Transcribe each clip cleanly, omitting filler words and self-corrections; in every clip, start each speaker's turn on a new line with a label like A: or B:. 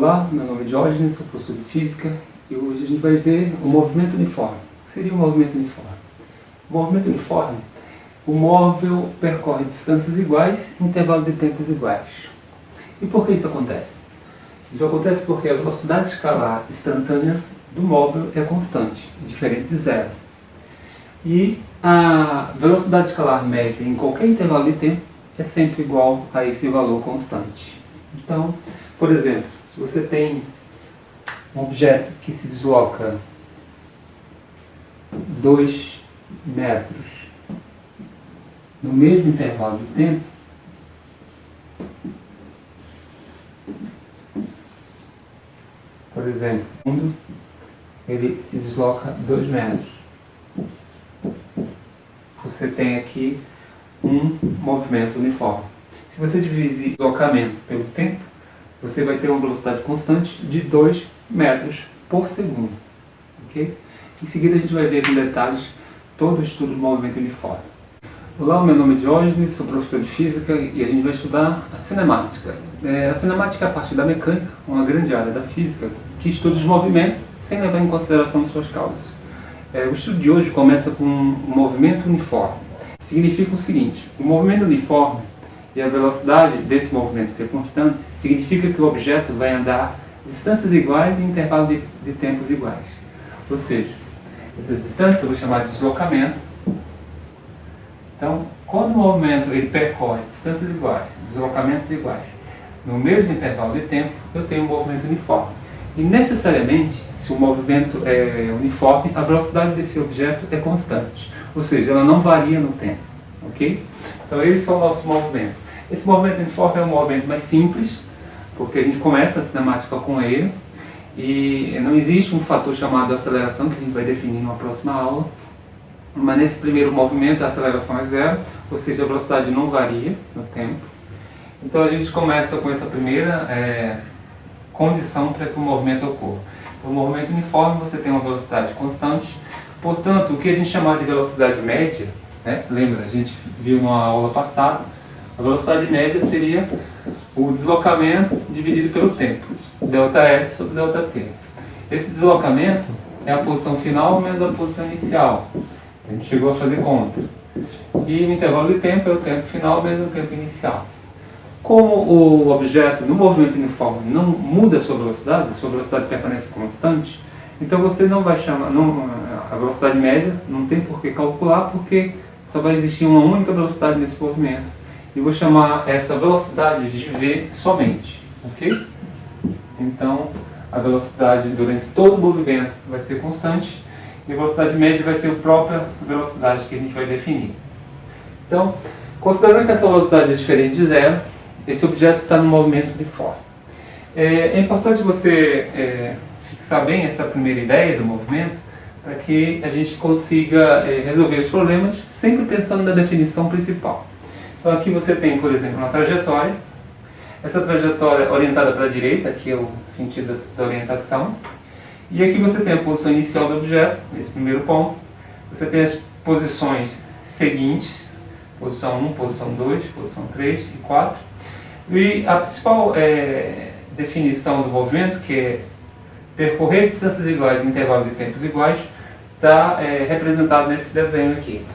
A: Olá, meu nome é Diógenes, sou professor de Física e hoje a gente vai ver o movimento uniforme. O que seria o movimento uniforme? O movimento uniforme, o móvel percorre distâncias iguais em intervalo de tempos iguais. E por que isso acontece? Isso acontece porque a velocidade escalar instantânea do móvel é constante, diferente de zero. E a velocidade escalar média em qualquer intervalo de tempo é sempre igual a esse valor constante. Então, por exemplo, se você tem um objeto que se desloca 2 metros no mesmo intervalo de tempo, por exemplo, ele se desloca 2 metros. Você tem aqui um movimento uniforme. Se você dividir o deslocamento pelo tempo, você vai ter uma velocidade constante de 2 metros por segundo. Okay? Em seguida a gente vai ver com detalhes todo o estudo do movimento uniforme. Olá, meu nome é Diógenes, sou professor de Física e a gente vai estudar a cinemática. A cinemática é a parte da mecânica, uma grande área da física, que estuda os movimentos sem levar em consideração suas causas. O estudo de hoje começa com um movimento uniforme. Significa o seguinte: o movimento uniforme e a velocidade desse movimento ser constante significa que o objeto vai andar distâncias iguais em intervalo de tempos iguais. Ou seja, essas distâncias eu vou chamar de deslocamento. Então, quando o movimento ele percorre distâncias iguais, deslocamentos iguais, no mesmo intervalo de tempo, eu tenho um movimento uniforme. E necessariamente, se o movimento é uniforme, a velocidade desse objeto é constante. Ou seja, ela não varia no tempo. Ok? Então, esse é o nosso movimento. Esse movimento uniforme é um movimento mais simples, porque a gente começa a cinemática com ele, e não existe um fator chamado aceleração, que a gente vai definir numa próxima aula, mas nesse primeiro movimento a aceleração é zero, ou seja, a velocidade não varia no tempo. Então, a gente começa com essa primeira condição para que o movimento ocorra. No movimento uniforme, você tem uma velocidade constante, portanto, o que a gente chama de velocidade média, lembra, a gente viu na aula passada, a velocidade média seria o deslocamento dividido pelo tempo, ΔS sobre ΔT. Esse deslocamento é a posição final menos a posição inicial. A gente chegou a fazer conta. E o intervalo de tempo é o tempo final menos o tempo inicial. Como o objeto no movimento uniforme não muda a sua velocidade permanece constante, então você não vai chamar, a velocidade média não tem por que calcular, porque só vai existir uma única velocidade nesse movimento. E vou chamar essa velocidade de v somente. Ok? Então, a velocidade durante todo o movimento vai ser constante, e a velocidade média vai ser a própria velocidade que a gente vai definir. Então, considerando que essa velocidade é diferente de zero, esse objeto está no movimento uniforme. É importante você fixar bem essa primeira ideia do movimento, para que a gente consiga resolver os problemas sempre pensando na definição principal. Então aqui você tem, por exemplo, uma trajetória. Essa trajetória orientada para a direita, aqui é o sentido da orientação. E aqui você tem a posição inicial do objeto, nesse primeiro ponto. Você tem as posições seguintes, posição 1, posição 2, posição 3 e 4. E a principal definição do movimento, que é percorrer distâncias iguais em intervalo de tempos iguais, está representado nesse desenho aqui.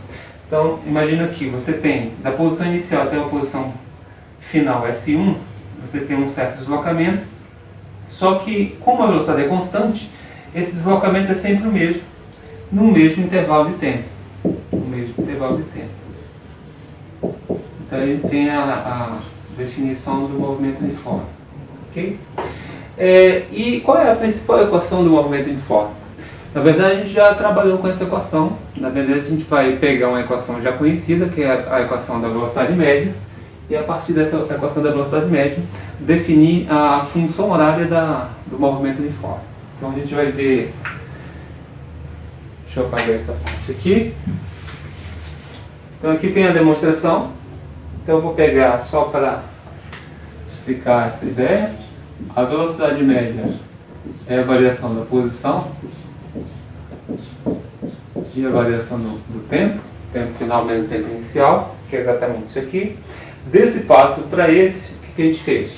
A: Então, imagina que você tem, da posição inicial até a posição final S1, você tem um certo deslocamento, só que, como a velocidade é constante, esse deslocamento é sempre o mesmo, no mesmo intervalo de tempo. Então, ele tem a definição do movimento uniforme. Ok? E qual é a principal equação do movimento uniforme? Na verdade, a gente já trabalhou com essa equação. Na verdade, a gente vai pegar uma equação já conhecida, que é a equação da velocidade média, e a partir dessa equação da velocidade média, definir a função horária do movimento uniforme. Então, a gente vai ver... Deixa eu apagar essa parte aqui. Então, aqui tem a demonstração. Então, eu vou pegar só para explicar essa ideia. A velocidade média é a variação da posição e a variação do tempo final menos tempo inicial, que é exatamente isso aqui. Desse passo para esse, o que a gente fez?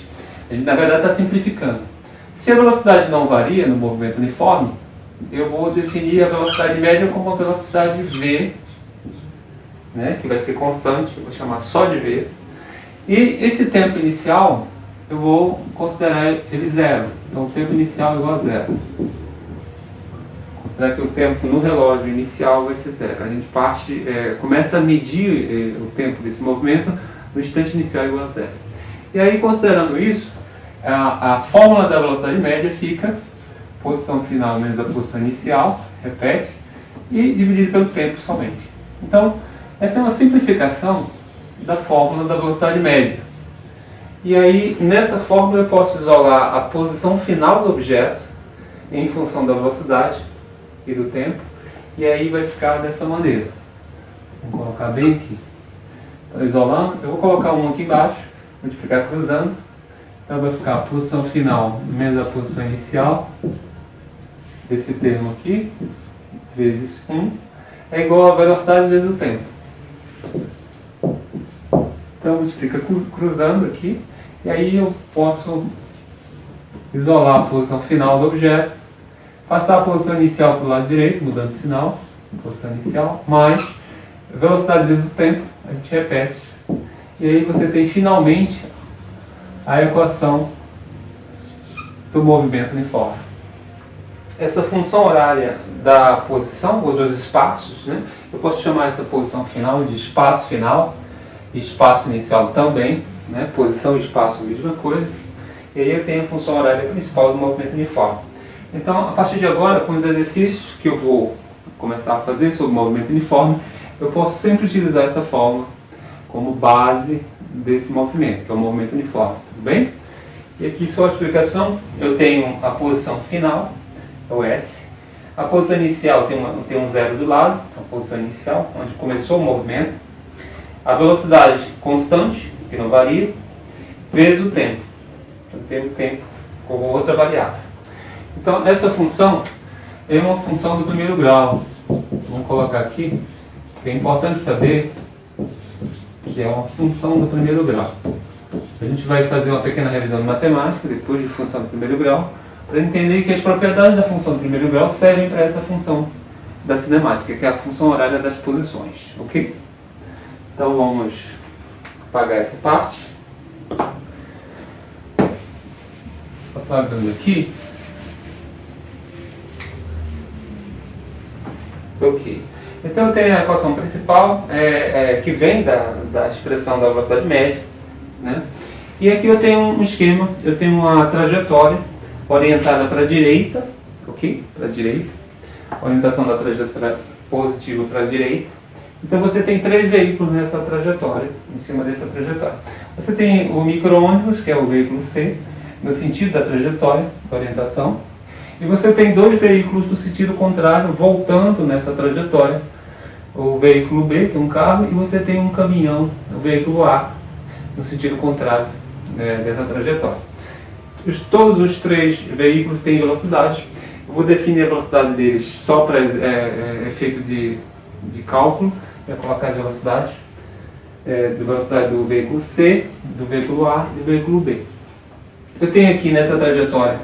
A: A gente, na verdade, está simplificando. Se a velocidade não varia no movimento uniforme, eu vou definir a velocidade média como a velocidade v, né, que vai ser constante, eu vou chamar só de v. E esse tempo inicial, eu vou considerar ele zero. Então, o tempo inicial é igual a zero. Considerar que o tempo no relógio inicial vai ser zero. A gente começa a medir o tempo desse movimento no instante inicial igual a zero. E aí, considerando isso, a fórmula da velocidade média fica posição final menos a posição inicial, repete, e dividido pelo tempo somente. Então, essa é uma simplificação da fórmula da velocidade média. E aí, nessa fórmula, eu posso isolar a posição final do objeto em função da velocidade e do tempo, e aí vai ficar dessa maneira. Vou colocar bem aqui. Então, isolando, eu vou colocar um aqui embaixo, multiplicar cruzando. Então, vai ficar a posição final menos a posição inicial desse termo aqui, vezes 1, é igual a velocidade vezes o tempo. Então, multiplica cruzando aqui, e aí eu posso isolar a posição final do objeto, passar a posição inicial para o lado direito, mudando de sinal, posição inicial, mais velocidade vezes o tempo, a gente repete. E aí você tem finalmente a equação do movimento uniforme. Essa função horária da posição, ou dos espaços, né, eu posso chamar essa posição final de espaço final, e espaço inicial também, né, posição e espaço, a mesma coisa. E aí eu tenho a função horária principal do movimento uniforme. Então, a partir de agora, com os exercícios que eu vou começar a fazer sobre o movimento uniforme, eu posso sempre utilizar essa fórmula como base desse movimento, que é o movimento uniforme, tudo bem? E aqui só a explicação, eu tenho a posição final, é o S. A posição inicial tem um zero do lado, então a posição inicial, onde começou o movimento. A velocidade constante, que não varia, vezes o tempo. Então tem o tempo como outra variável. Então essa função é uma função do primeiro grau. Vamos colocar aqui, que é importante saber que é uma função do primeiro grau. A gente vai fazer uma pequena revisão de matemática, depois de função do primeiro grau, para entender que as propriedades da função do primeiro grau servem para essa função da cinemática, que é a função horária das posições, ok? Então vamos apagar essa parte. Apagando aqui. Ok. Então eu tenho a equação principal, que vem da expressão da velocidade média, né? E aqui eu tenho um esquema, eu tenho uma trajetória orientada para a direita, ok? Para a direita. Orientação da trajetória positiva para a direita. Então você tem 3 veículos nessa trajetória, em cima dessa trajetória. Você tem o micro-ônibus, que é o veículo C, no sentido da trajetória, da orientação. E você tem 2 veículos do sentido contrário, voltando nessa trajetória. O veículo B, que é um carro, e você tem um caminhão, o veículo A, no sentido contrário dessa trajetória. Todos os 3 veículos têm velocidade. Eu vou definir a velocidade deles só para efeito de cálculo. Vou colocar as velocidades, velocidade do veículo C, do veículo A e do veículo B. Eu tenho aqui nessa trajetória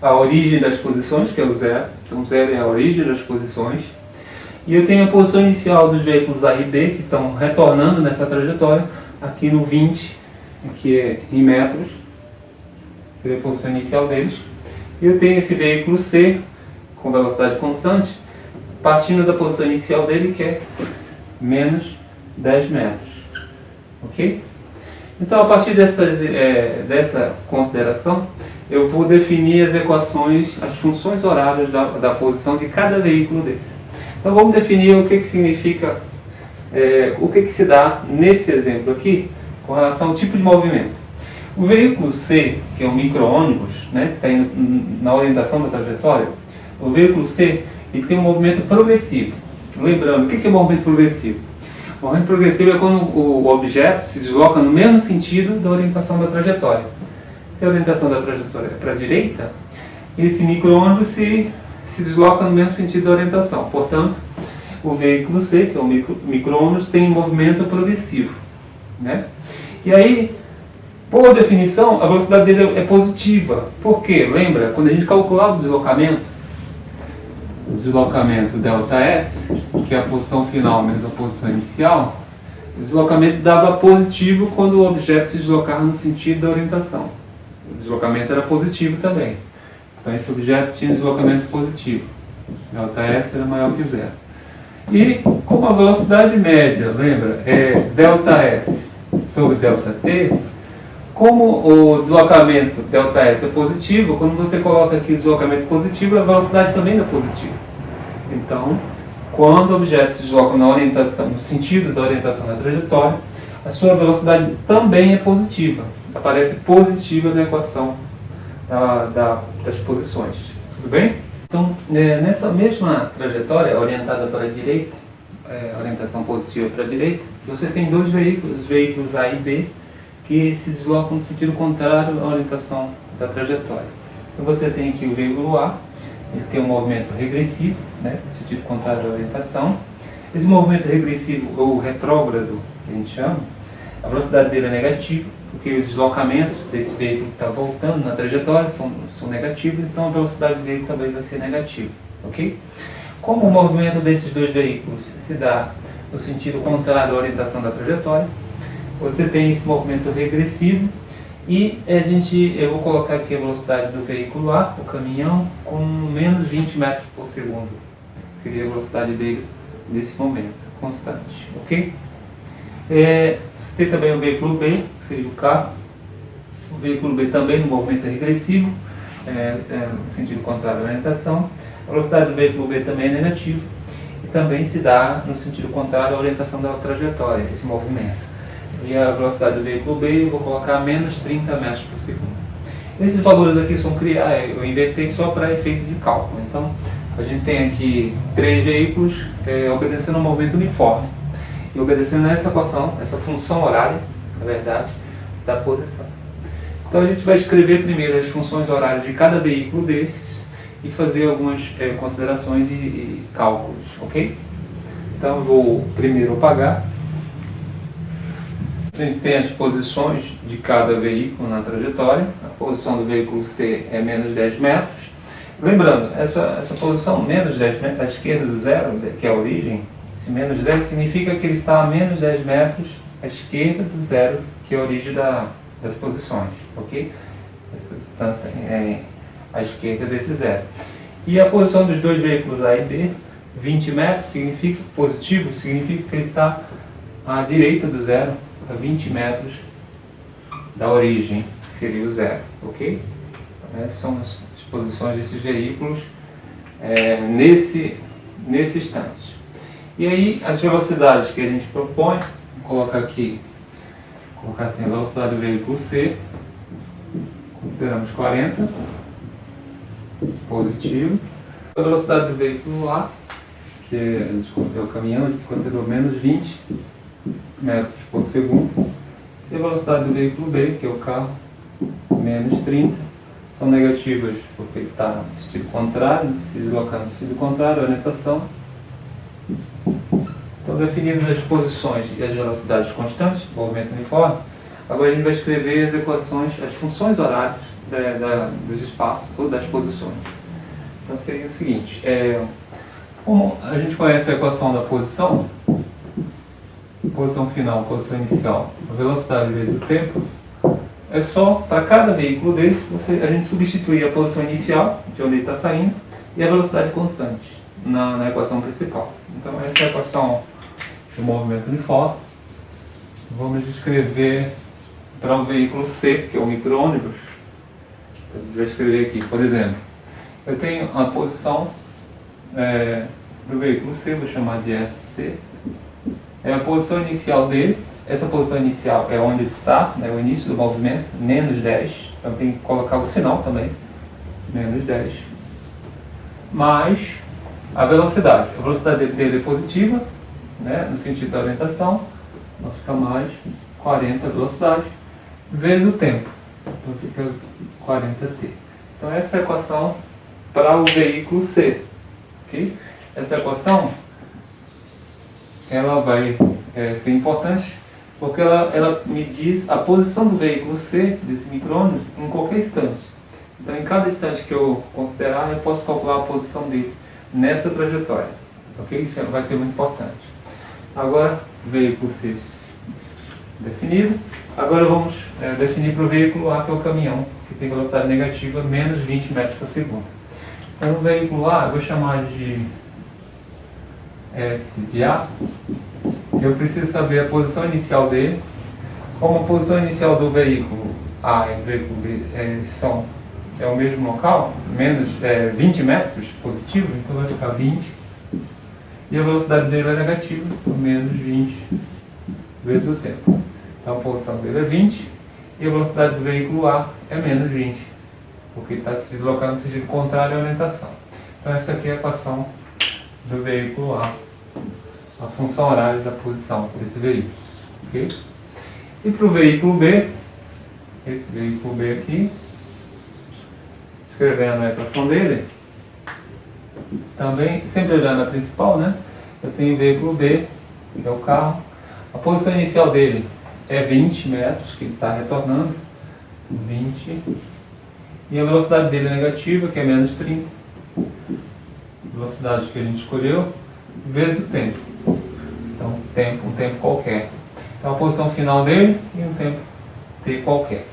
A: a origem das posições, que é o zero. Então, zero é a origem das posições. E eu tenho a posição inicial dos veículos A e B, que estão retornando nessa trajetória, aqui no 20, que é em metros, seria a posição inicial deles. E eu tenho esse veículo C, com velocidade constante, partindo da posição inicial dele, que é menos 10 metros. Ok? Então, a partir dessa consideração, eu vou definir as equações, as funções horárias da posição de cada veículo desses. Então, vamos definir o que significa, o que se dá nesse exemplo aqui, com relação ao tipo de movimento. O veículo C, que é um micro-ônibus, né, que está indo na orientação da trajetória, o veículo C ele tem um movimento progressivo. Lembrando, o que é movimento progressivo? O movimento progressivo é quando o objeto se desloca no mesmo sentido da orientação da trajetória. Se a orientação da trajetória é para a direita, esse micro-ônibus se desloca no mesmo sentido da orientação. Portanto, o veículo C, que é um micro-ônibus, tem um movimento progressivo, né? E aí, Por definição, a velocidade dele é positiva. Por quê? Lembra, quando a gente calculava o deslocamento ΔS, que é a posição final menos a posição inicial, o deslocamento dava positivo quando o objeto se deslocava no sentido da orientação. O deslocamento era positivo também. Então esse objeto tinha deslocamento positivo. ΔS era maior que zero. E como a velocidade média, lembra, é ΔS sobre ΔT, como o deslocamento ΔS é positivo, quando você coloca aqui o deslocamento positivo, a velocidade também é positiva. Então, quando o objeto se desloca na orientação, no sentido da orientação da trajetória, a sua velocidade também é positiva. Aparece positiva na equação das posições. Tudo bem? Então, nessa mesma trajetória orientada para a direita, orientação positiva para a direita, você tem dois veículos, os veículos A e B, que se deslocam no sentido contrário à orientação da trajetória. Então você tem aqui o veículo A, ele tem um movimento regressivo, né, no sentido contrário à orientação. Esse movimento regressivo, ou retrógrado, que a gente chama, a velocidade dele é negativa, porque o deslocamento desse veículo que está voltando na trajetória são negativos, então a velocidade dele também vai ser negativa, ok? Como o movimento desses dois veículos se dá no sentido contrário à orientação da trajetória, você tem esse movimento regressivo e eu vou colocar aqui a velocidade do veículo A, o caminhão, com menos 20 metros por segundo. Seria a velocidade dele nesse momento, constante, ok? Você tem também o veículo B, que seria o carro. O veículo B também no movimento regressivo, no sentido contrário à orientação. A velocidade do veículo B também é negativa e também se dá no sentido contrário à orientação da trajetória, esse movimento. E a velocidade do veículo B eu vou colocar menos 30 metros por segundo. Esses valores aqui são criados, eu invertei só para efeito de cálculo. Então, a gente tem aqui 3 veículos obedecendo a um movimento uniforme e obedecendo a essa equação, essa função horária, na verdade, da posição. Então, a gente vai escrever primeiro as funções horárias de cada veículo desses e fazer algumas considerações e cálculos, ok? Então, eu vou primeiro apagar. A gente tem as posições de cada veículo na trajetória. A posição do veículo C é menos 10 metros. Lembrando, essa posição menos 10 metros, à esquerda do zero, que é a origem, esse menos 10 significa que ele está a menos 10 metros à esquerda do zero, que é a origem das posições, ok? Essa distância é à esquerda desse zero. E a posição dos dois veículos A e B, 20 metros, significa positivo, significa que ele está à direita do zero, a 20 metros da origem, que seria o zero, ok? Então, essas são as posições desses veículos nesse instante. E aí, as velocidades que a gente propõe, vou colocar aqui, assim, a velocidade do veículo C, consideramos 40, positivo. A velocidade do veículo A, que é o caminhão, a gente considerou menos 20 metros por segundo. E a velocidade do veículo B, que é o carro, menos 30. São negativas porque ele está no sentido contrário, se deslocando no sentido contrário, a orientação. Então, definidas as posições e as velocidades constantes, movimento uniforme, agora a gente vai escrever as equações, as funções horárias dos espaços ou das posições. Então, seria o seguinte, como a gente conhece a equação da posição final, posição inicial, a velocidade vezes o tempo, é só, para cada veículo desse, a gente substituir a posição inicial, de onde ele está saindo, e a velocidade constante na equação principal. Então, essa é a equação do movimento uniforme. Vamos escrever para o veículo C, que é o micro-ônibus. A gente vai escrever aqui, por exemplo, eu tenho a posição do veículo C, vou chamar de SC. É a posição inicial dele. Essa posição inicial é onde ele está, o início do movimento, menos 10. Então tem que colocar o sinal também, menos 10. Mais a velocidade. A velocidade dele é positiva, no sentido da orientação. Então fica mais 40 velocidade, vezes o tempo. Então fica 40t. Então essa é a equação para o veículo C. Okay? Essa equação ela vai ser importante Porque ela me diz a posição do veículo C, desse micro-ônibus, em qualquer instante. Então, em cada instante que eu considerar, eu posso calcular a posição dele nessa trajetória. Ok? Isso vai ser muito importante. Agora, veículo C definido. Agora vamos definir para o veículo A, que é o caminhão, que tem velocidade negativa menos 20 metros por segundo. Então, o veículo A, eu vou chamar de S de A. Eu preciso saber a posição inicial dele. Como a posição inicial do veículo A e do veículo B é o mesmo local, menos 20 metros positivo, então vai ficar 20. E a velocidade dele é negativa, por menos 20 vezes o tempo. Então a posição dele é 20 e a velocidade do veículo A é menos 20, porque está se deslocando no sentido contrário à orientação. Então essa aqui é a equação do veículo A, a função horária da posição desse veículo. Okay? E para o veículo B, esse veículo B aqui, escrevendo a equação dele, também, sempre olhando a principal, né? Eu tenho o veículo B, que é o carro. A posição inicial dele é 20 metros, que ele está retornando, 20. E a velocidade dele é negativa, que é menos 30. Velocidade que a gente escolheu, vezes o tempo. Então, um tempo qualquer. Então, a posição final dele e um tempo t qualquer.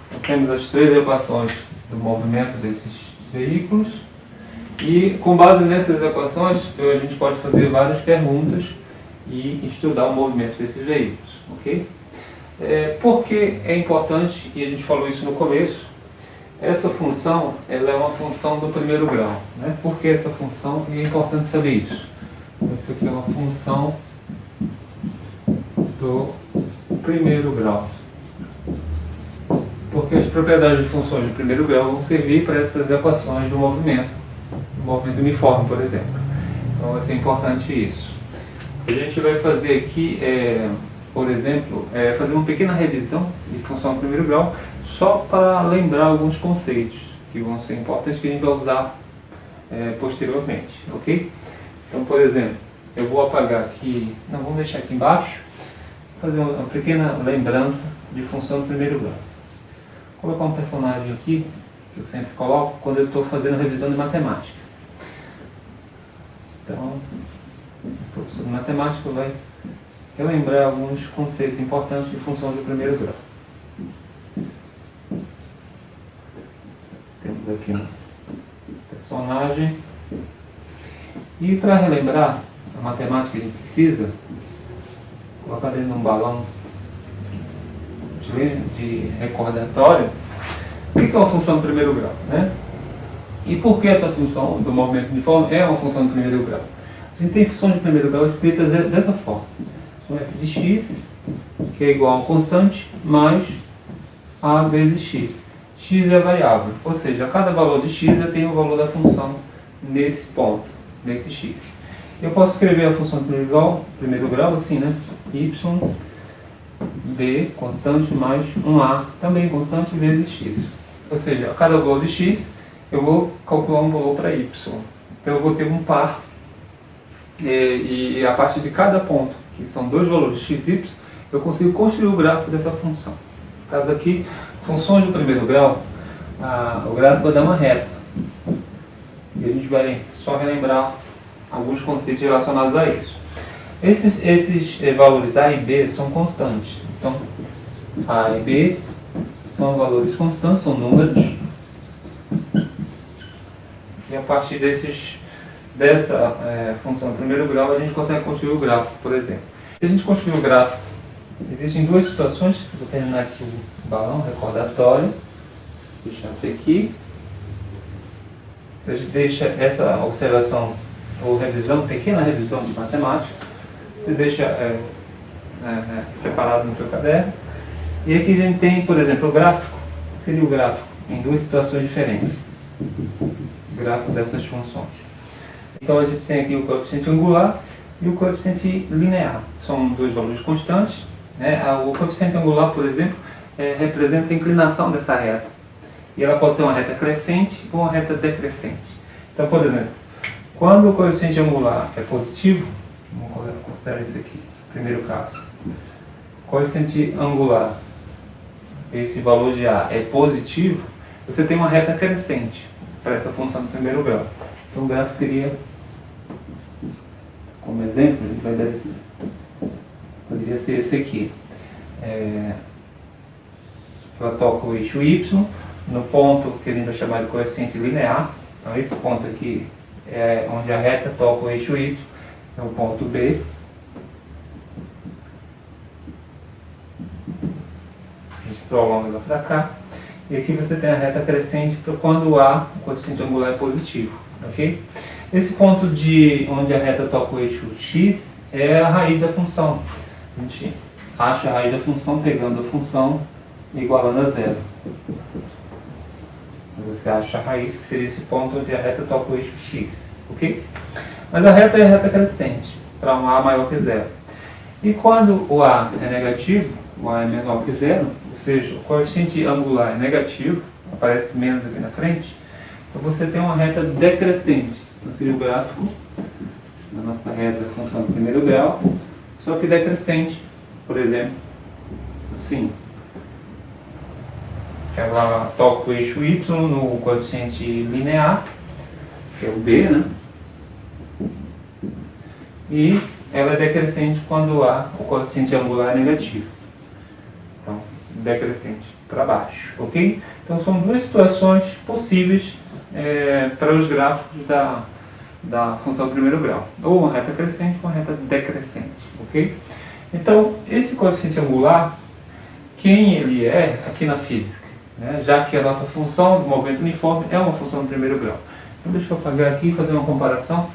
A: Então, temos as três equações do movimento desses veículos. E, com base nessas equações, a gente pode fazer várias perguntas e estudar o movimento desses veículos. Ok? Por que é importante, e a gente falou isso no começo, essa função ela é uma função do primeiro grau. Né? Por que essa função? E é importante saber isso. Essa aqui é uma função do primeiro grau. Porque as propriedades de funções de primeiro grau vão servir para essas equações do movimento uniforme, por exemplo. Então vai ser importante isso. A gente vai fazer aqui, por exemplo, fazer uma pequena revisão de função de primeiro grau, só para lembrar alguns conceitos que vão ser importantes que a gente vai usar posteriormente, ok? Então, por exemplo, eu vou apagar aqui, não, vamos deixar aqui embaixo, fazer uma pequena lembrança de função de primeiro grau. Vou colocar um personagem aqui, que eu sempre coloco quando eu estou fazendo revisão de matemática. Então, o professor de matemática vai relembrar alguns conceitos importantes de funções de primeiro grau. Temos aqui um personagem. E para relembrar a matemática que a gente precisa, colocar dentro de um balão de recordatório, o que é uma função de primeiro grau? Né? E por que essa função do movimento uniforme é uma função de primeiro grau? A gente tem funções de primeiro grau escritas dessa forma. Então, f de x, que é igual a uma constante, mais a vezes x. X é a variável, ou seja, a cada valor de x eu tenho o valor da função nesse ponto, nesse x. Eu posso escrever a função de primeiro grau assim, né? Y, b, constante, mais 1a, também constante, vezes x. Ou seja, a cada valor de x, eu vou calcular um valor para y. Então eu vou ter um par, e a partir de cada ponto, que são dois valores x e y, eu consigo construir o gráfico dessa função. No caso aqui, funções do primeiro grau, o gráfico vai dar uma reta. E a gente vai só relembrar alguns conceitos relacionados a isso. Esses valores a e b são constantes. Então, a e b são valores constantes, são números. E a partir dessa função de primeiro grau, a gente consegue construir o gráfico, por exemplo. Se a gente construir o gráfico, existem duas situações. Vou terminar aqui o balão recordatório. Deixa eu ter aqui. A gente deixa essa observação ou revisão, pequena revisão de matemática, você deixa separado no seu caderno. E aqui a gente tem, por exemplo, o gráfico. Seria o gráfico em duas situações diferentes. O gráfico dessas funções. Então a gente tem aqui o coeficiente angular e o coeficiente linear. São dois valores constantes. Né? O coeficiente angular, por exemplo, representa a inclinação dessa reta. E ela pode ser uma reta crescente ou uma reta decrescente. Então, por exemplo, quando o coeficiente angular é positivo, vamos considerar isso aqui, primeiro caso. coeficiente angular, esse valor de A é positivo, você tem uma reta crescente para essa função do primeiro grau. Então o gráfico seria, como exemplo, a gente vai dar esse, poderia ser esse aqui. Ela toca o eixo Y no ponto que a gente vai chamar de coeficiente linear. Então esse ponto aqui é onde a reta toca o eixo Y, é o ponto B. A gente prolonga ela para cá. E aqui você tem a reta crescente para quando A, o coeficiente angular é positivo. Okay? Esse ponto de onde a reta toca o eixo X é a raiz da função. A gente acha a raiz da função pegando a função e igualando a zero. Você acha a raiz, que seria esse ponto onde a reta toca o eixo X. Ok? Mas a reta é a reta crescente, para um A maior que zero. E quando o A é negativo, o A é menor que zero, ou seja, o coeficiente angular é negativo, aparece menos aqui na frente, então você tem uma reta decrescente. Então seria o gráfico da nossa reta função do primeiro grau, só que decrescente, por exemplo, assim. Ela toca o eixo Y no coeficiente linear, que é o B, né? E ela é decrescente quando o coeficiente angular é negativo. Então, decrescente para baixo, ok? Então, são duas situações possíveis para os gráficos da função do primeiro grau. Ou uma reta crescente ou uma reta decrescente, ok? Então, esse coeficiente angular, quem ele é aqui na física? Já que a nossa função do movimento uniforme é uma função do primeiro grau. Então deixa eu apagar aqui e fazer uma comparação,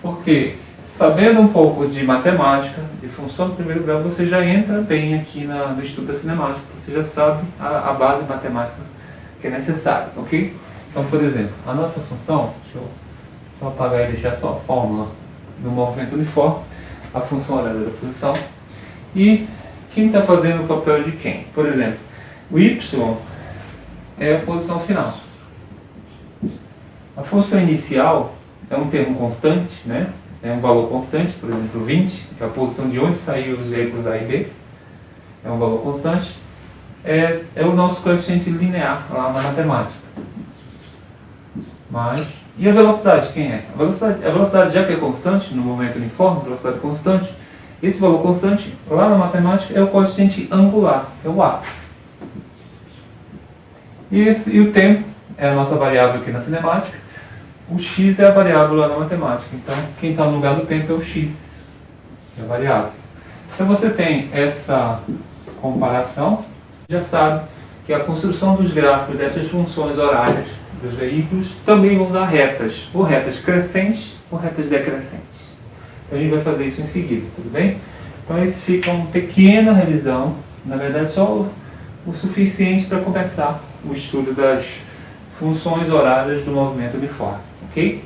A: porque sabendo um pouco de matemática, de função do primeiro grau, você já entra bem aqui no estudo da cinemática, você já sabe a base matemática que é necessária, ok? Então, por exemplo, a nossa função, deixa eu só apagar e deixar só a fórmula do movimento uniforme, a função horária da posição, e quem está fazendo o papel de quem? Por exemplo, o Y é a posição final. A posição inicial é um termo constante, né? É um valor constante, por exemplo, 20, que é a posição de onde saíram os veículos A e B. É um valor constante. É o nosso coeficiente linear lá na matemática. E a velocidade, quem é? A velocidade, já que é constante, no momento uniforme, velocidade constante, esse valor constante, lá na matemática, é o coeficiente angular, é o A. E o tempo é a nossa variável aqui na cinemática. O x é a variável lá na matemática. Então, quem está no lugar do tempo é o x, que é a variável. Então, você tem essa comparação. Já sabe que a construção dos gráficos dessas funções horárias dos veículos também vão dar retas, ou retas crescentes ou retas decrescentes. Então, a gente vai fazer isso em seguida, tudo bem? Então, esse fica uma pequena revisão, na verdade, só o suficiente para começar o estudo das funções horárias do movimento uniforme, ok?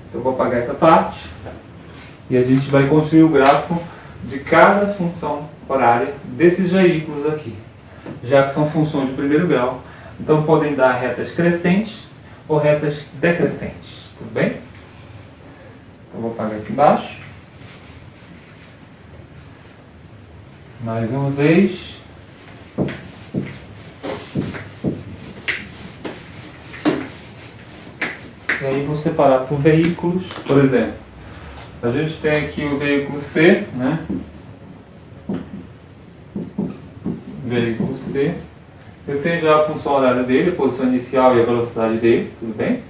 A: Então eu vou apagar essa parte e a gente vai construir o gráfico de cada função horária desses veículos aqui, já que são funções de primeiro grau, então podem dar retas crescentes ou retas decrescentes, tudo bem? Então eu vou apagar aqui embaixo. Mais uma vez. E aí vou separar por veículos, por exemplo. A gente tem aqui o veículo C, né? Veículo C. Eu tenho já a função horária dele, a posição inicial e a velocidade dele, tudo bem?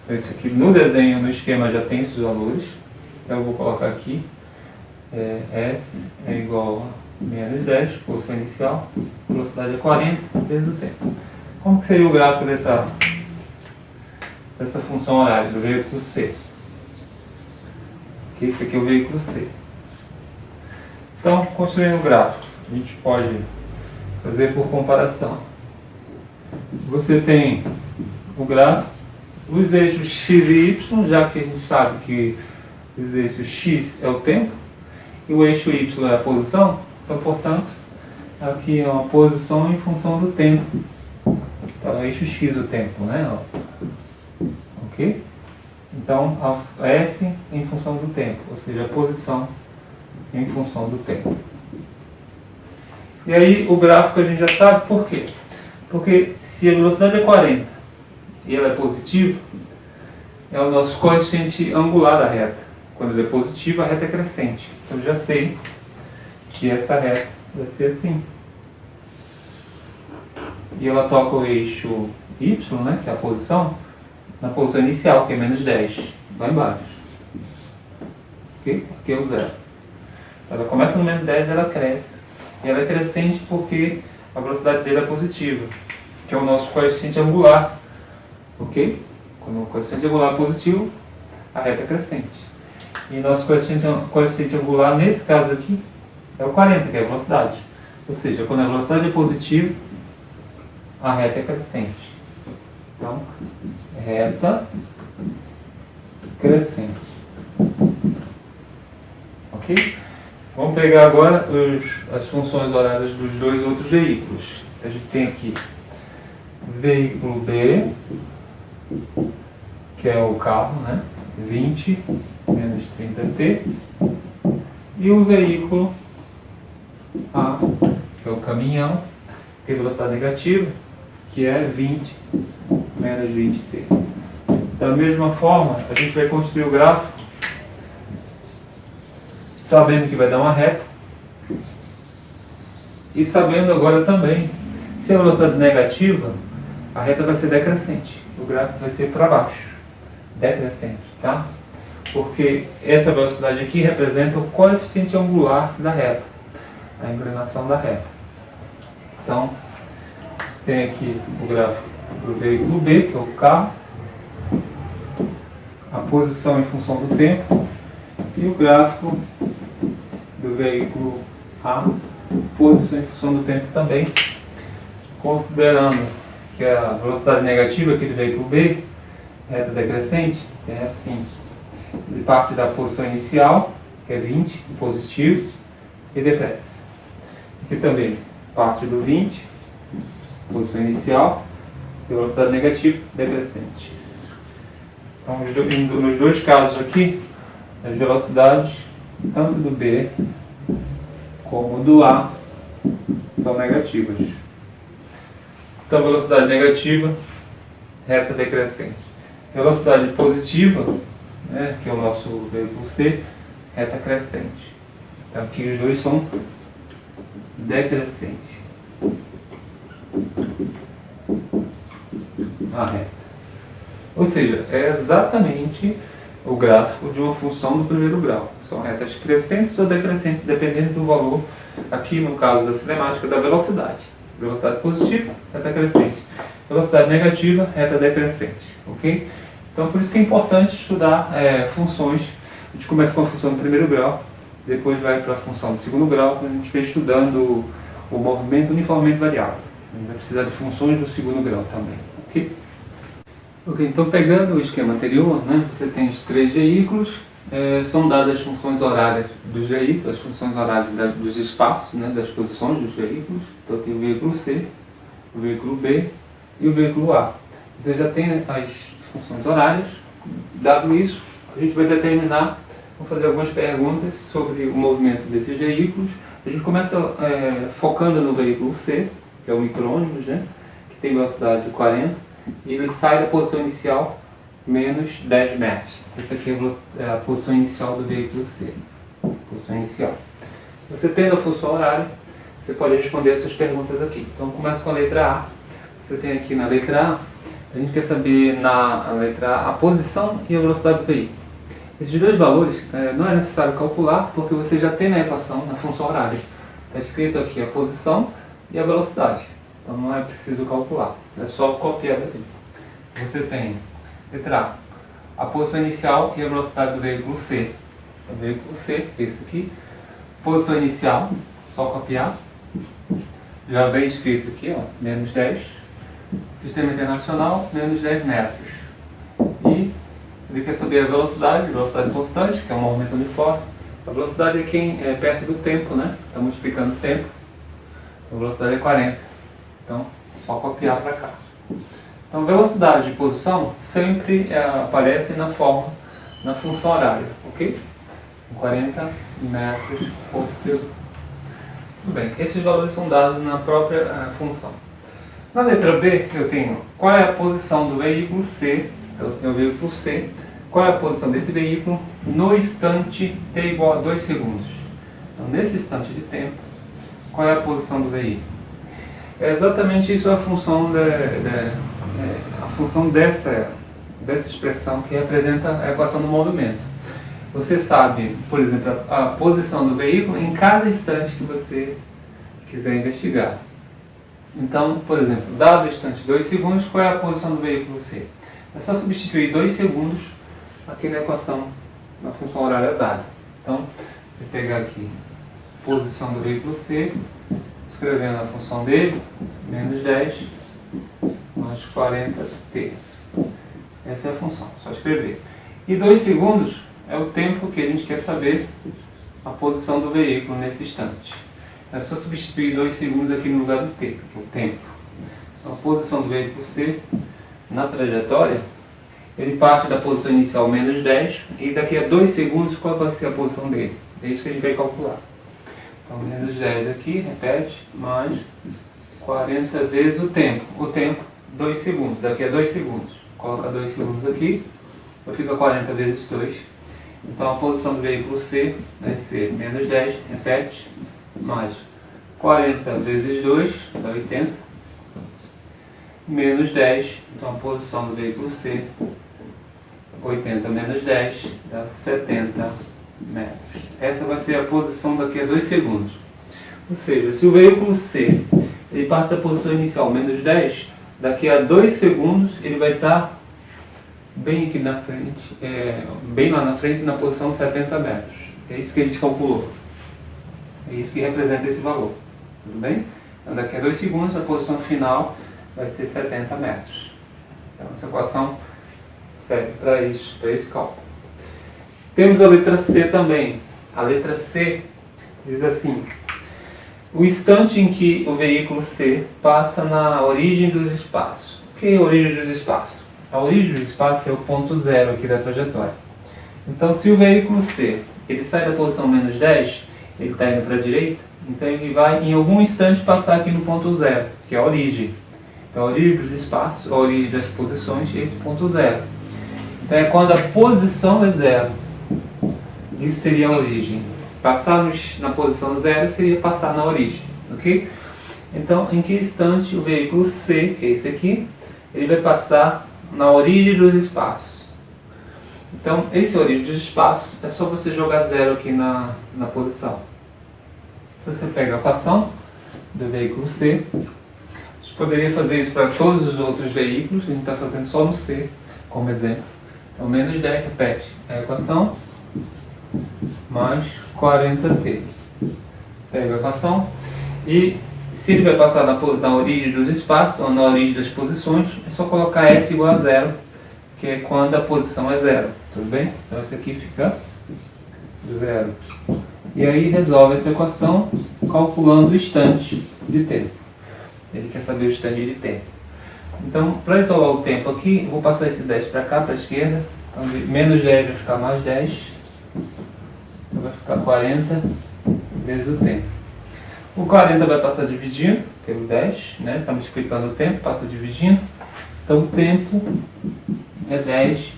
A: Então isso aqui no desenho, no esquema já tem esses valores. Então eu vou colocar aqui, S é igual a menos 10, posição inicial, velocidade é 40, vezes o tempo. Como que seria o gráfico dessa função horária do veículo C? Esse aqui é o veículo C. Então, construindo o gráfico, a gente pode fazer por comparação. Você tem o gráfico, os eixos X e Y, já que a gente sabe que os eixos X é o tempo e o eixo Y é a posição, então, portanto, aqui é uma posição em função do tempo. Então, o eixo X o tempo, né? Ok? Então, a S em função do tempo, ou seja, a posição em função do tempo. E aí o gráfico a gente já sabe por quê. Porque se a velocidade é 40 e ela é positiva, é o nosso coeficiente angular da reta. Quando ele é positivo, a reta é crescente. Então eu já sei que essa reta vai ser assim. E ela toca o eixo Y, né, que é a posição, na posição inicial, que é menos 10, lá embaixo. Ok? Aqui é o zero. Ela começa no menos 10 e ela cresce. E ela é crescente porque a velocidade dele é positiva, que é o nosso coeficiente angular. Ok? Quando o coeficiente angular é positivo, a reta é crescente. E nosso coeficiente angular, nesse caso aqui, é o 40, que é a velocidade. Ou seja, quando a velocidade é positiva, a reta é crescente. Então, reta crescente. Ok? Vamos pegar agora as funções horárias dos dois outros veículos. A gente tem aqui veículo B, que é o carro, né? 20 menos 30t. E o veículo A, que é o caminhão, tem velocidade negativa, que é 20 menos 20t. Da mesma forma, a gente vai construir o gráfico sabendo que vai dar uma reta e sabendo agora também, se a velocidade é negativa, a reta vai ser decrescente, o gráfico vai ser para baixo, decrescente, tá? Porque essa velocidade aqui representa o coeficiente angular da reta, a inclinação da reta. Então, tem aqui o gráfico do veículo B, que é o carro, a posição em função do tempo, e o gráfico do veículo A, posição em função do tempo também, considerando que a velocidade negativa aqui do veículo B, reta decrescente, é assim, ele parte da posição inicial, que é 20, positivo, e decresce. Aqui também parte do 20, posição inicial, e velocidade negativa, decrescente. Então, nos dois casos aqui, as velocidades, tanto do B como do A, são negativas. Então, velocidade negativa, reta decrescente. Velocidade positiva, né, que é o nosso veículo C, reta crescente. Então, aqui os dois são decrescentes. A reta. Ou seja, é exatamente o gráfico de uma função do primeiro grau. São retas crescentes ou decrescentes, dependendo do valor, aqui no caso da cinemática, da velocidade. Velocidade positiva, reta crescente. Velocidade negativa, reta decrescente. Ok? Então, por isso que é importante estudar funções. A gente começa com a função do primeiro grau, depois vai para a função do segundo grau, quando a gente vai estudando o movimento uniformemente variável. A gente vai precisar de funções do segundo grau também. Ok? Ok, então pegando o esquema anterior, né, você tem os três veículos, são dadas as funções horárias dos veículos, as funções horárias dos espaços, né, das posições dos veículos. Então tem o veículo C, o veículo B e o veículo A. Você já tem as funções horárias. Dado isso, a gente vai determinar, vou fazer algumas perguntas sobre o movimento desses veículos. A gente começa focando no veículo C, que é o micro-ônibus, né, que tem velocidade de 40. E ele sai da posição inicial menos 10 metros. Essa aqui é a posição inicial do veículo C. Posição inicial. Você tendo a função horária, você pode responder essas perguntas aqui. Então começa com a letra A. Você tem aqui na letra A gente quer saber na letra A a posição e a velocidade do veículo. Esses dois valores não é necessário calcular, porque você já tem na equação, na função horária. Está escrito aqui a posição e a velocidade. Então não é preciso calcular, é só copiar daqui. Você tem, letra A posição inicial e a velocidade do veículo C. O veículo C, esse aqui, posição inicial, só copiar. Já vem escrito aqui, ó, menos 10. Sistema internacional, menos 10 metros. E ele quer saber a velocidade constante, que é um movimento uniforme. A velocidade é quem é perto do tempo, né? Está multiplicando o tempo. A velocidade é 40. Então, só copiar para cá. Então, velocidade e posição sempre aparece na função horária, ok? 40 metros por segundo. Tudo bem, esses valores são dados na própria função. Na letra B, eu tenho qual é a posição do veículo C, então eu tenho o veículo C, qual é a posição desse veículo no instante t igual a 2 segundos. Então, nesse instante de tempo, qual é a posição do veículo? É exatamente isso a função, a função dessa expressão que representa a equação do movimento. Você sabe, por exemplo, a posição do veículo em cada instante que você quiser investigar. Então, por exemplo, dado o instante 2 segundos, qual é a posição do veículo C? É só substituir 2 segundos aqui na equação, na função horária dada. Então, vou pegar aqui posição do veículo C, escrevendo a função dele, menos 10 mais 40t. Essa é a função, só escrever. E 2 segundos é o tempo que a gente quer saber a posição do veículo nesse instante. É só substituir 2 segundos aqui no lugar do t, que é o tempo. Então, a posição do veículo C na trajetória, ele parte da posição inicial menos 10 e daqui a 2 segundos qual vai ser a posição dele? É isso que a gente vai calcular. Então, menos 10 aqui, repete, mais 40 vezes o tempo. O tempo, 2 segundos. Daqui a 2 segundos. Coloca 2 segundos aqui, fica 40 vezes 2. Então, a posição do veículo C vai ser menos 10, repete, mais 40 vezes 2, dá 80, menos 10, então a posição do veículo C, 80 menos 10, dá 70 metros. Essa vai ser a posição daqui a 2 segundos. Ou seja, se o veículo C ele parte da posição inicial menos 10, daqui a 2 segundos ele vai estar bem aqui na frente, bem lá na frente na posição 70 metros. É isso que a gente calculou. É isso que representa esse valor. Tudo bem? Então daqui a 2 segundos a posição final vai ser 70 metros. Então essa equação serve para isso, para esse cálculo. Temos a letra C também. A letra C diz assim: o instante em que o veículo C passa na origem dos espaços. O que é a origem dos espaços? A origem do espaço é o ponto zero aqui da trajetória. Então, se o veículo C ele sai da posição menos 10, ele está indo para a direita, então ele vai em algum instante passar aqui no ponto zero, que é a origem. Então, a origem dos espaços, a origem das posições, é esse ponto zero. Então, é quando a posição é zero. Isso seria a origem. Passar na posição zero seria passar na origem, ok? Então, em que instante o veículo C, que é esse aqui, ele vai passar na origem dos espaços? Então, esse origem dos espaços é só você jogar zero aqui na posição. Se você pega a equação do veículo C, a gente poderia fazer isso para todos os outros veículos, a gente está fazendo só no C como exemplo. Então, menos 10, repete a equação, mais 40t. Pega a equação e se ele vai passar na origem dos espaços ou na origem das posições, é só colocar S igual a zero, que é quando a posição é zero. Tudo bem? Então esse aqui fica zero. E aí resolve essa equação calculando o instante de tempo. Ele quer saber o instante de tempo. Então, para isolar o tempo aqui, eu vou passar esse 10 para cá, para a esquerda. Então, menos 10 vai ficar mais 10. Então, vai ficar 40 vezes o tempo. O 40 vai passar dividindo pelo 10, né? Está multiplicando o tempo, passa dividindo. Então, o tempo é 10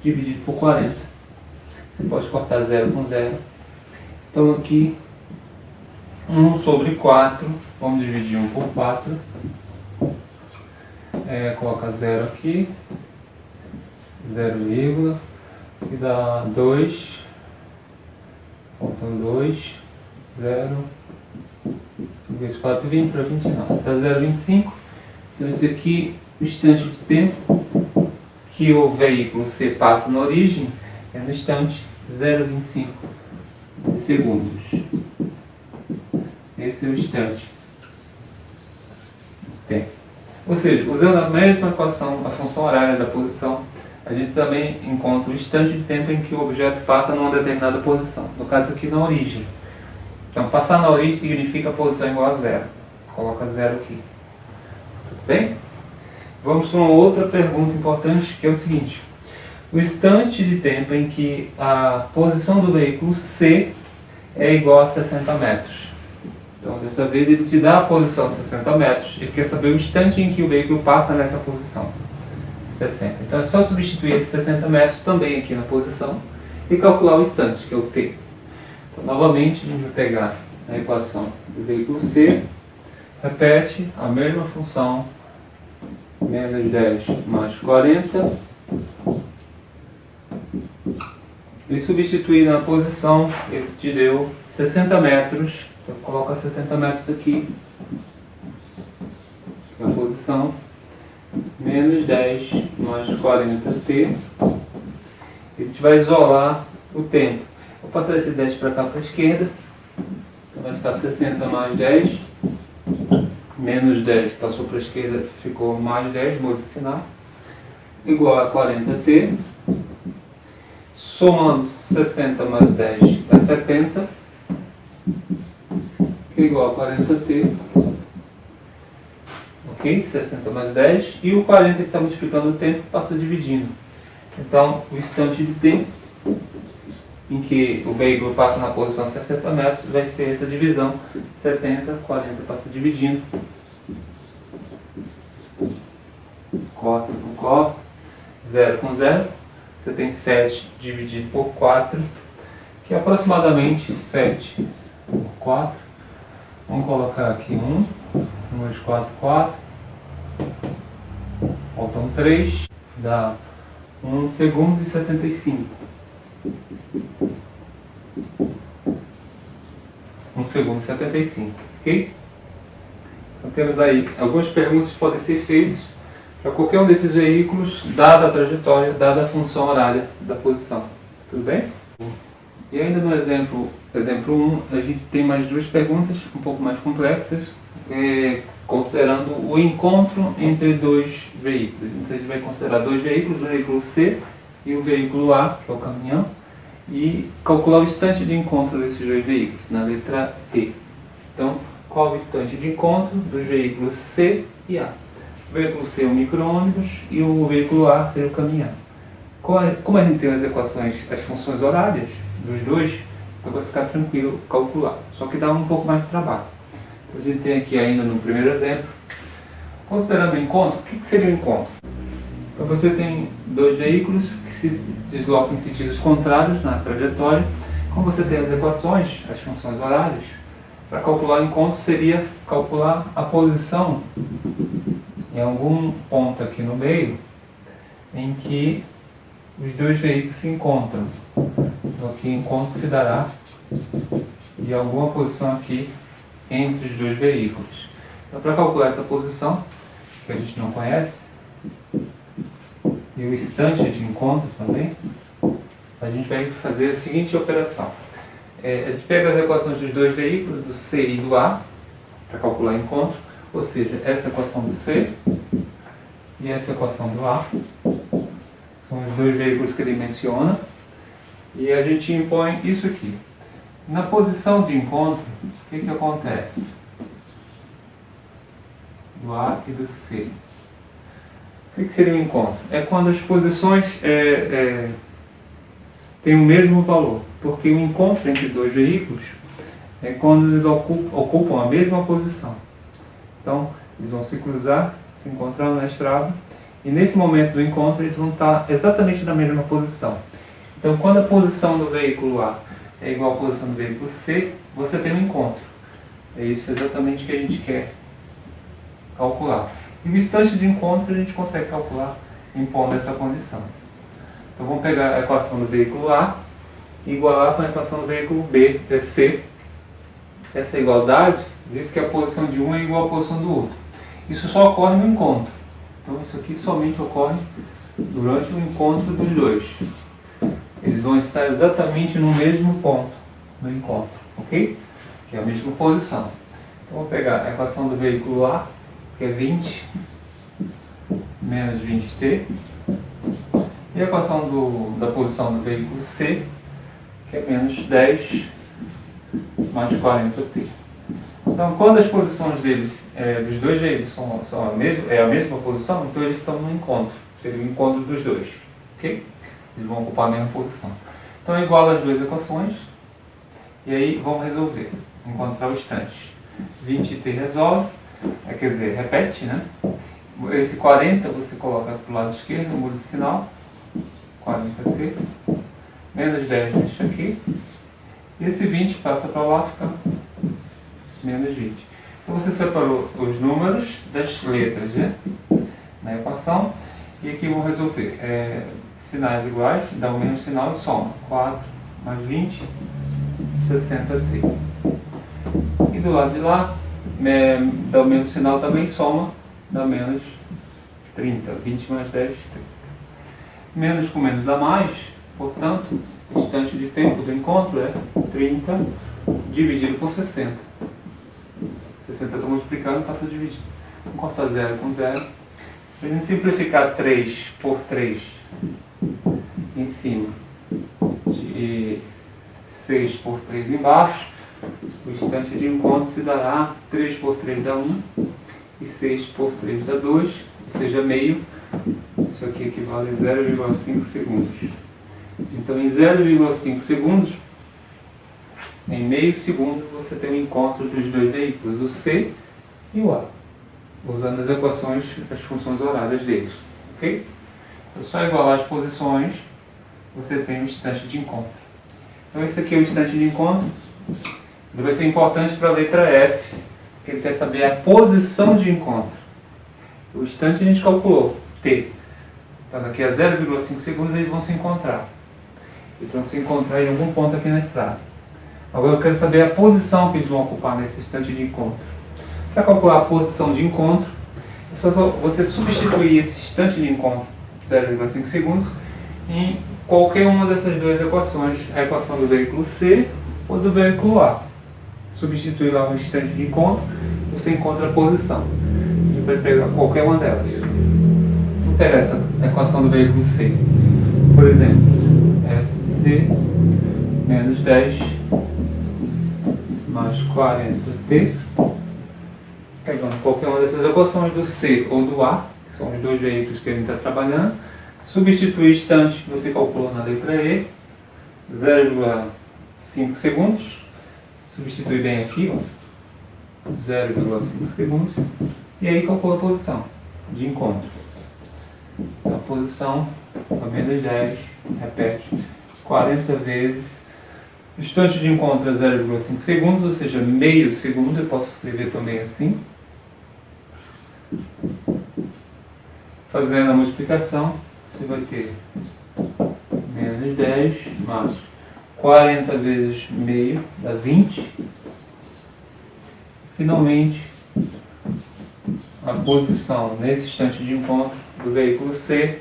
A: dividido por 40. Você pode cortar 0 com 0. Então, aqui, 1 sobre 4. Vamos dividir 1 por 4. Coloca 0 aqui. 0, e dá 2. Faltam 2. 0. 5 vezes 4, 20 para 29. Dá 0,25. Então, esse aqui, o instante de tempo que o veículo C passa na origem é no instante 0,25 segundos. Esse é o instante de tempo. Ou seja, usando a mesma equação, a função horária da posição, a gente também encontra o instante de tempo em que o objeto passa numa determinada posição. No caso aqui, na origem. Então, passar na origem significa a posição igual a zero. Coloca zero aqui. Tudo bem? Vamos para uma outra pergunta importante, que é o seguinte: o instante de tempo em que a posição do veículo C é igual a 60 metros. Então, dessa vez, ele te dá a posição 60 metros. Ele quer saber o instante em que o veículo passa nessa posição 60. Então, é só substituir esses 60 metros também aqui na posição e calcular o instante, que é o t. Então, novamente, a gente vai pegar a equação do veículo C, repete a mesma função, menos 10 mais 40, e substituir na posição, ele te deu 60 metros, então coloca 60 metros aqui, na posição, menos 10 mais 40t, a gente vai isolar o tempo. Vou passar esse 10 para cá para a esquerda, então vai ficar 60 mais 10, menos 10 passou para a esquerda, ficou mais 10, muda de sinal, igual a 40t, somando 60 mais 10 é 70, que é igual a 40t, ok? 60 mais 10, e o 40 que está multiplicando o tempo passa dividindo. Então, o instante de tempo em que o veículo passa na posição 60 metros vai ser essa divisão, 70, 40 passa dividindo. Corta com corta, 0 com 0, você tem 7 dividido por 4, que é aproximadamente 7 por 4. Vamos colocar aqui 1, 2, 4, 4, faltam 3, dá 1 segundo e 75. 1 segundo e 75, ok? Então temos aí algumas perguntas que podem ser feitas para qualquer um desses veículos, dada a trajetória, dada a função horária da posição. Tudo bem? E ainda no exemplo 1, a gente tem mais duas perguntas um pouco mais complexas, considerando o encontro entre dois veículos. Então a gente vai considerar dois veículos, o veículo C e o veículo A, que é o caminhão, e calcular o instante de encontro desses dois veículos, na letra E. Então, qual o instante de encontro dos veículos C e A? O veículo C é o micro-ônibus e o veículo A seria o caminhão. Como a gente tem as equações, as funções horárias dos dois, então vai ficar tranquilo calcular. Só que dá um pouco mais de trabalho. Então, a gente tem aqui ainda no primeiro exemplo, considerando o encontro, o que seria o encontro? Então você tem dois veículos que se deslocam em sentidos contrários na trajetória. Como você tem as equações, as funções horárias, para calcular o encontro seria calcular a posição em algum ponto aqui no meio em que os dois veículos se encontram. Então aqui o encontro se dará de alguma posição aqui entre os dois veículos. Então para calcular essa posição, que a gente não conhece, e o instante de encontro também, a gente vai fazer a seguinte operação. A gente pega as equações dos dois veículos, do C e do A, para calcular o encontro, ou seja, essa equação do C e essa equação do A, são os dois veículos que ele menciona, e a gente impõe isso aqui. Na posição de encontro, o que acontece? Do A e do C. O que seria o encontro? É quando as posições têm o mesmo valor, porque o encontro entre dois veículos é quando eles ocupam a mesma posição. Então, eles vão se cruzar, se encontrando na estrada, e nesse momento do encontro eles vão estar exatamente na mesma posição. Então, quando a posição do veículo A é igual à posição do veículo C, você tem um encontro. É isso exatamente que a gente quer calcular. E o instante de encontro a gente consegue calcular impondo essa condição. Então vamos pegar a equação do veículo A e igualar com a equação do veículo B, C. Essa igualdade diz que a posição de um é igual à posição do outro. Isso só ocorre no encontro. Então isso aqui somente ocorre durante o encontro dos dois. Eles vão estar exatamente no mesmo ponto do encontro, ok? Que é a mesma posição. Então vou pegar a equação do veículo A, que é 20 menos 20t, e a equação da posição do veículo C, que é menos 10 mais 40t. Então, quando as posições deles, dos dois veículos são a mesma posição, então eles estão no encontro, seria o encontro dos dois, ok? Eles vão ocupar a mesma posição. Então, é igual as duas equações, e aí vamos resolver, encontrar o instante. 20t resolve, quer dizer, repete, né? Esse 40 você coloca para o lado esquerdo, muda de sinal, 40t, menos 10 deixa aqui, e esse 20 passa para lá, fica menos 20. Então você separou os números das letras, né? Na equação, e aqui vou resolver sinais iguais, dá o mesmo sinal e soma, 4 mais 20, 60t. E do lado de lá, dá o mesmo sinal também, soma, dá menos 30, 20 mais 10, 30. Menos com menos dá mais, portanto, o instante de tempo do encontro é 30 dividido por 60. 60 estou multiplicando, passa a dividir. Vamos cortar 0 com 0. Se a gente simplificar 3 por 3 em cima e 6 por 3 embaixo, o instante de encontro se dará 3 por 3 dá 1 e 6 por 3 dá 2, ou seja, meio. Isso aqui equivale a 0,5 segundos. Então, em 0,5 segundos, em meio segundo, você tem o encontro dos dois veículos, o C e o A, usando as equações, as funções horárias deles. Ok? Então, só igualar as posições, você tem o instante de encontro. Então, esse aqui é o instante de encontro. Ele vai ser importante para a letra F, porque ele quer saber a posição de encontro. O instante a gente calculou, T. Então, daqui a 0,5 segundos eles vão se encontrar. Eles vão se encontrar em algum ponto aqui na estrada. Agora eu quero saber a posição que eles vão ocupar nesse instante de encontro. Para calcular a posição de encontro, é só você substituir esse instante de encontro, 0,5 segundos, em qualquer uma dessas duas equações, a equação do veículo C ou do veículo A. Substituir lá o instante de encontro, você encontra a posição. A gente vai pegar qualquer uma delas. Não interessa a equação do veículo C. Por exemplo, SC menos 10 mais 40t. Pegando qualquer uma dessas equações do C ou do A, que são os dois veículos que a gente está trabalhando, substitui o instante que você calculou na letra E, 0,5 segundos. Substitui bem aqui, 0,5 segundos, e aí calcula a posição de encontro. Então, a posição a menos 10, repete 40 vezes. O instante de encontro é 0,5 segundos, ou seja, meio segundo, eu posso escrever também assim. Fazendo a multiplicação, você vai ter menos 10 mais 40 vezes meio dá 20. Finalmente, a posição nesse instante de encontro do veículo C,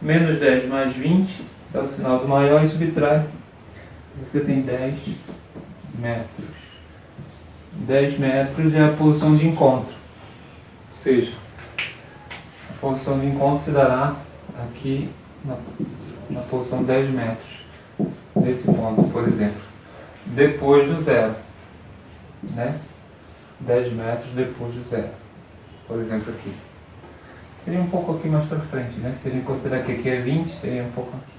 A: menos 10 mais 20, dá o sinal do maior e subtrai. Você tem 10 metros. 10 metros é a posição de encontro. Ou seja, a posição de encontro se dará aqui na posição 10 metros. Nesse ponto, por exemplo, depois do zero, né? 10 metros depois do zero, por exemplo aqui. Seria um pouco aqui mais para frente, né? Se a gente considerar que aqui é 20, seria um pouco aqui.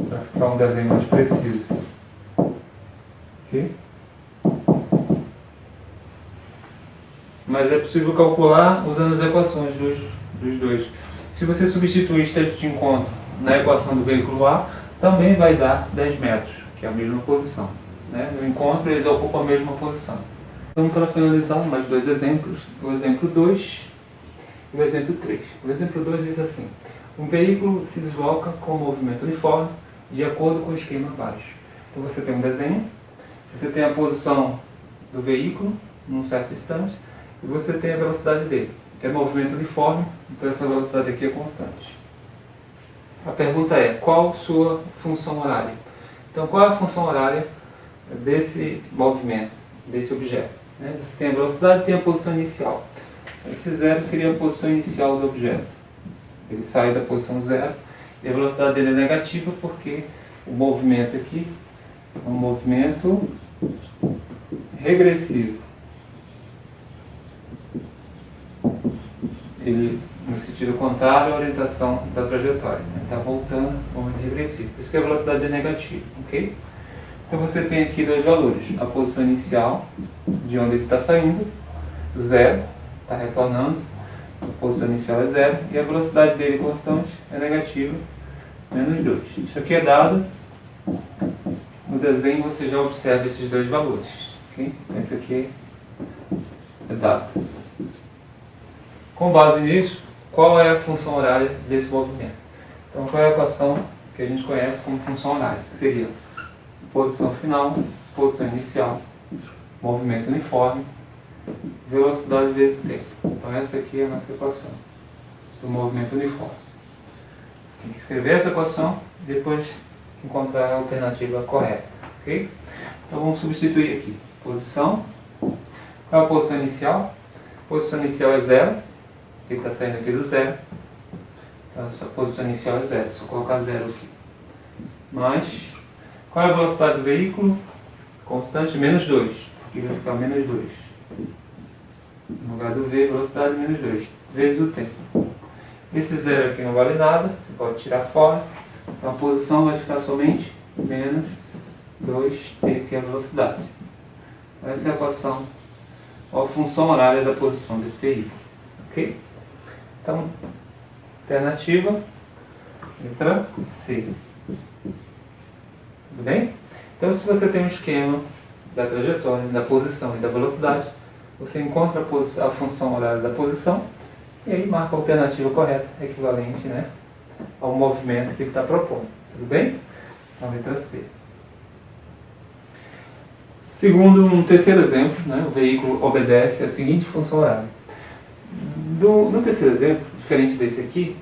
A: Para ficar um desenho mais preciso. Ok? Mas é possível calcular usando as equações dos dois. Se você substituir o instante de encontro na equação do veículo A, também vai dar 10 metros, que é a mesma posição. Né? No encontro, eles ocupam a mesma posição. Então, para finalizar, mais dois exemplos. O exemplo 2 e o exemplo 3. O exemplo 2 diz assim: um veículo se desloca com movimento uniforme de acordo com o esquema abaixo. Então, você tem um desenho, você tem a posição do veículo num certo instante, e você tem a velocidade dele. É movimento uniforme, então essa velocidade aqui é constante. A pergunta é, qual sua função horária? Então, qual é a função horária desse movimento, desse objeto? Né? Você tem a velocidade e tem a posição inicial. Esse zero seria a posição inicial do objeto. Ele sai da posição zero e a velocidade dele é negativa porque o movimento aqui é um movimento regressivo. Ele no sentido contrário à orientação da trajetória. Está voltando ao momento regressivo. Isso que a velocidade é negativa, ok? Então você tem aqui dois valores. A posição inicial, de onde ele está saindo, 0, está retornando. A posição inicial é 0 e a velocidade dele constante é negativa, menos 2. Isso aqui é dado. No desenho você já observa esses dois valores. Okay? Então isso aqui é dado. Com base nisso, qual é a função horária desse movimento? Então qual é a equação que a gente conhece como função horária? Seria posição final, posição inicial, movimento uniforme, velocidade vezes tempo. Então essa aqui é a nossa equação do movimento uniforme. Tem que escrever essa equação e depois encontrar a alternativa correta. Okay? Então vamos substituir aqui. Posição. Qual é a posição inicial? A posição inicial é 0. Ele está saindo aqui do 0. Então a posição inicial é 0. Só colocar 0 aqui. Mas qual é a velocidade do veículo? Constante, menos 2. Aqui vai ficar menos 2. No lugar do V, velocidade menos 2. Vezes o tempo. Esse 0 aqui não vale nada. Você pode tirar fora. Então a posição vai ficar somente menos 2t, que é a velocidade. Essa é a equação, a função horária da posição desse veículo. Ok? Então, alternativa, letra C. Tudo bem? Então, se você tem um esquema da trajetória, da posição e da velocidade, você encontra a função horária da posição e aí marca a alternativa correta, equivalente, né, ao movimento que ele está propondo. Tudo bem? Então, letra C. Segundo um terceiro exemplo, né, o veículo obedece à seguinte função horária. No terceiro exemplo, diferente desse aqui,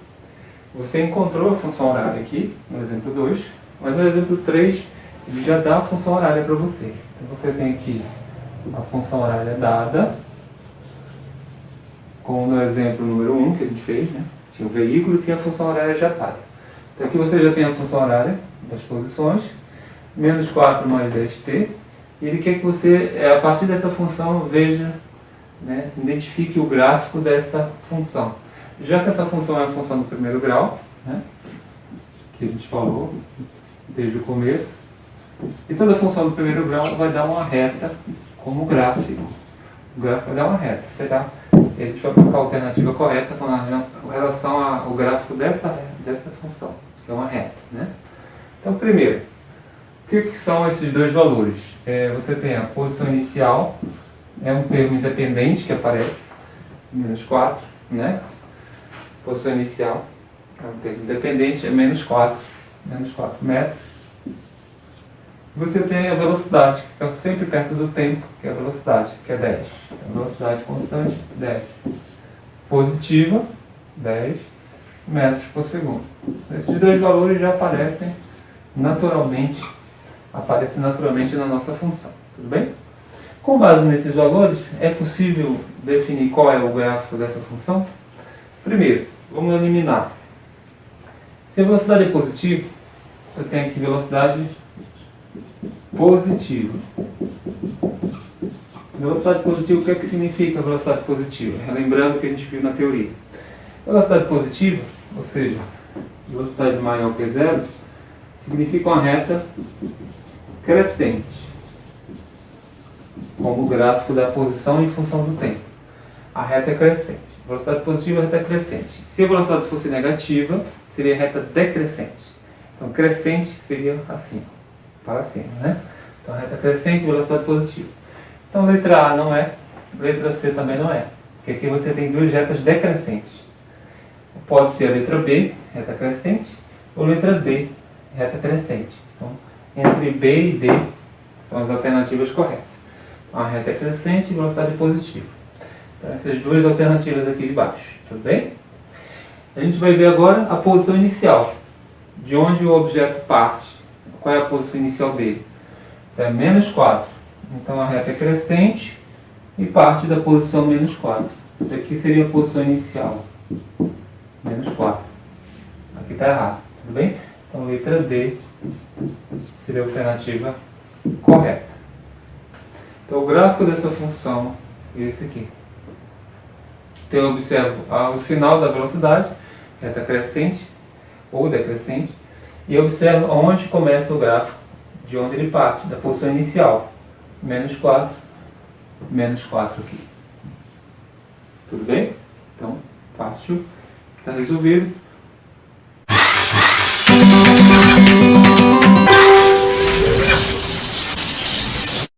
A: você encontrou a função horária aqui, no exemplo 2, mas no exemplo 3, ele já dá a função horária para você. Então você tem aqui a função horária dada, como no exemplo número 1 que a gente fez, né? Tinha o veículo e tinha a função horária já dada. Então aqui você já tem a função horária das posições, menos 4 mais 10t, e ele quer que você, a partir dessa função, veja, né, identifique o gráfico dessa função. Já que essa função é a função do primeiro grau, né, que a gente falou desde o começo, e toda função do primeiro grau vai dar uma reta como gráfico. O gráfico vai dar uma reta. Será? E a gente vai colocar a alternativa correta com relação ao gráfico dessa função, que é uma reta. Né? Então, primeiro, o que são esses dois valores? Você tem a posição inicial, é um termo independente que aparece, menos 4, né? Posição inicial é um termo independente, é menos 4 metros. Você tem a velocidade, que fica sempre perto do tempo, que é a velocidade, que é 10. A velocidade constante, 10. Positiva, 10 metros por segundo. Esses dois valores já aparecem naturalmente na nossa função. Tudo bem? Com base nesses valores, é possível definir qual é o gráfico dessa função? Primeiro, vamos eliminar. Se a velocidade é positiva, eu tenho aqui velocidade positiva. Velocidade positiva, o que é que significa velocidade positiva? Relembrando o que a gente viu na teoria. Velocidade positiva, ou seja, velocidade maior que zero, significa uma reta crescente, como o gráfico da posição em função do tempo. A reta é crescente. Velocidade positiva é reta crescente. Se a velocidade fosse negativa, seria reta decrescente. Então, crescente seria assim, para cima, né? Então, reta crescente, velocidade positiva. Então, letra A não é, letra C também não é, porque aqui você tem duas retas decrescentes. Pode ser a letra B, reta crescente, ou letra D, reta crescente. Então, entre B e D são as alternativas corretas. Então, a reta é crescente e velocidade positiva. Então, essas duas alternativas aqui de baixo, tudo bem? A gente vai ver agora a posição inicial, de onde o objeto parte. Qual é a posição inicial dele? Então, é menos 4. Então, a reta é crescente e parte da posição menos 4. Isso aqui seria a posição inicial, menos 4. Aqui está errado, tudo bem? Então, letra D seria a alternativa correta. Então, o gráfico dessa função é esse aqui. Então eu observo o sinal da velocidade, reta crescente ou decrescente, e observo onde começa o gráfico, de onde ele parte, da posição inicial. Menos 4 aqui. Tudo bem? Então, fácil, está resolvido.